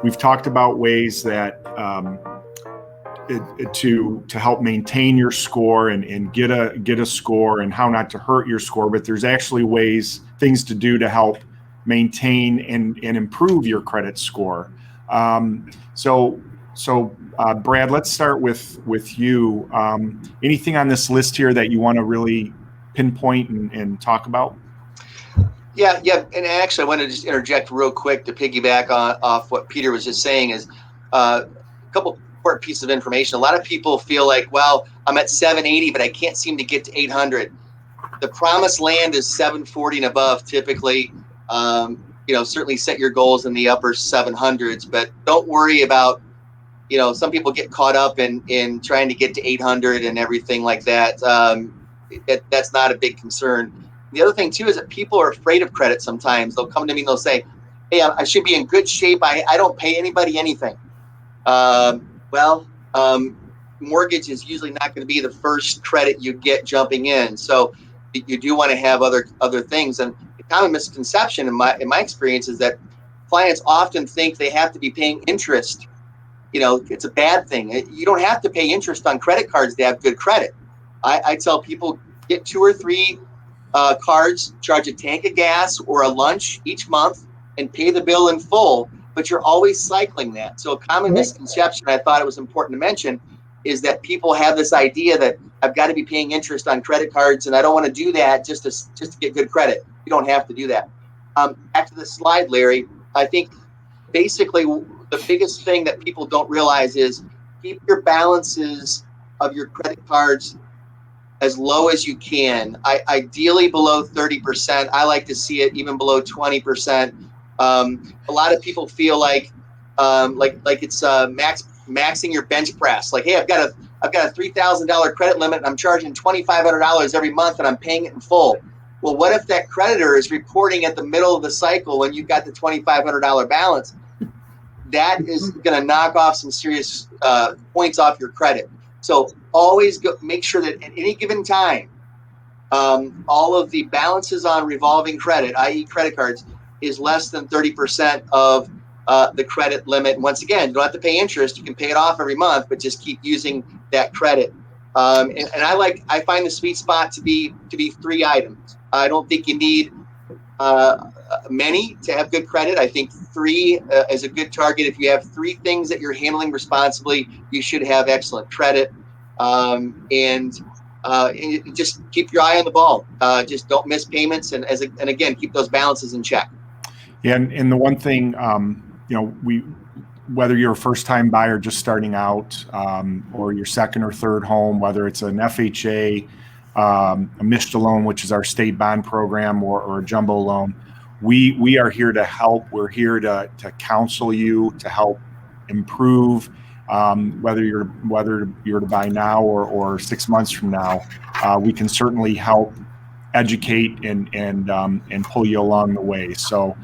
We've talked about ways that to help maintain your score and get a score, and how not to hurt your score. But there's actually things to do to help maintain and improve your credit score. So Brad, let's start with you. Anything on this list here that you want to really pinpoint and talk about? Yeah. And actually, I want to just interject real quick to piggyback off what Peter was just saying. Is a couple important pieces of information. A lot of people feel like, well, I'm at 780, but I can't seem to get to 800. The promised land is 740 and above typically. Certainly set your goals in the upper 700s, but don't worry about, some people get caught up in trying to get to 800 and everything like that. That's not a big concern. The other thing too is that people are afraid of credit. Sometimes they'll come to me and they'll say, hey, I should be in good shape. I don't pay anybody anything. Mortgage is usually not going to be the first credit you get jumping in. So you do want to have other things. And the common misconception in my experience is that clients often think they have to be paying interest. It's a bad thing. You don't have to pay interest on credit cards to have good credit. I tell people, get 2 or 3 cards, charge a tank of gas or a lunch each month, and pay the bill in full. But you're always cycling that. So a common misconception, I thought it was important to mention, is that people have this idea that I've got to be paying interest on credit cards, and I don't want to do that just to get good credit. You don't have to do that. Back to the slide, Larry. I think basically the biggest thing that people don't realize is keep your balances of your credit cards as low as you can. Ideally below 30%. I like to see it even below 20%. A lot of people feel like it's maxing your bench press. Like, hey, I've got a $3,000 credit limit and I'm charging $2,500 every month and I'm paying it in full. Well, what if that creditor is reporting at the middle of the cycle when you've got the $2,500 balance? That is going to knock off some serious points off your credit. So always make sure that at any given time, all of the balances on revolving credit, i.e. credit cards, is less than 30% of the credit limit. And once again, you don't have to pay interest. You can pay it off every month, but just keep using that credit. And I find the sweet spot to be 3 items. I don't think you need many to have good credit. I think 3 is a good target. If you have 3 things that you're handling responsibly, you should have excellent credit. And just keep your eye on the ball. Just don't miss payments, and again, keep those balances in check. Yeah, and the one thing, whether you're a first-time buyer just starting out, or your second or third home, whether it's an FHA, a MSHDA loan, which is our state bond program, or a jumbo loan, we are here to help. We're here to counsel you, to help improve. Whether you're to buy now or 6 months from now, we can certainly help educate and pull you along the way. So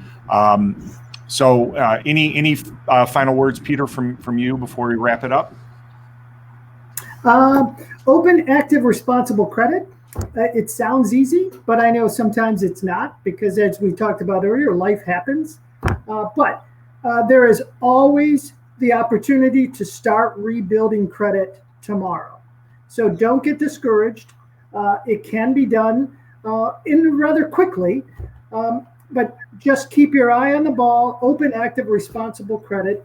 any final words, Peter, from you before we wrap it up? Open, active, responsible credit. It sounds easy, but I know sometimes it's not, because as we talked about earlier, life happens. But there is always the opportunity to start rebuilding credit tomorrow. So don't get discouraged. It can be done rather quickly, but just keep your eye on the ball. Open, active, responsible credit.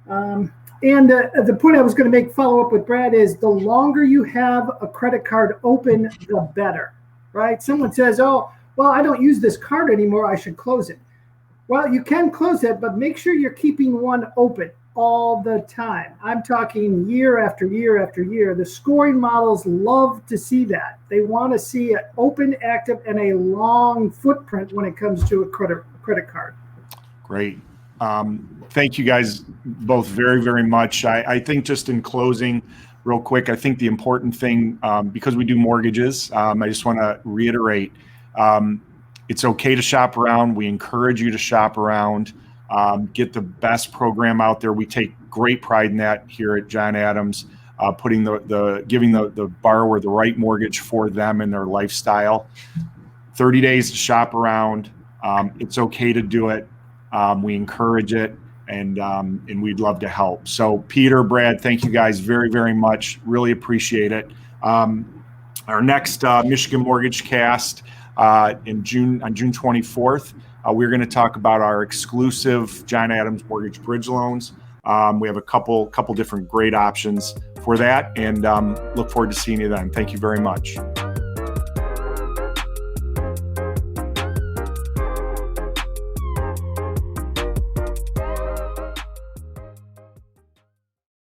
And the point I was going to make, follow up with Brad, is the longer you have a credit card open, the better, right? Someone says, oh, well, I don't use this card anymore, I should close it. Well, you can close it, but make sure you're keeping one open all the time. I'm talking year after year after year. The scoring models love to see that. They want to see it open, active, and a long footprint when it comes to a credit card. Great. Thank you guys both very, very much. I think just in closing, real quick, I think the important thing, because we do mortgages, I just want to reiterate, it's okay to shop around. We encourage you to shop around, get the best program out there. We take great pride in that here at John Adams, giving the borrower the right mortgage for them and their lifestyle. 30 days to shop around. It's okay to do it. We encourage it. and we'd love to help. So Peter, Brad, thank you guys very, very much. Really appreciate it. Our next Michigan Mortgage Cast on June 24th, we're going to talk about our exclusive John Adams Mortgage Bridge loans. We have a couple different great options for that, and look forward to seeing you then. Thank you very much.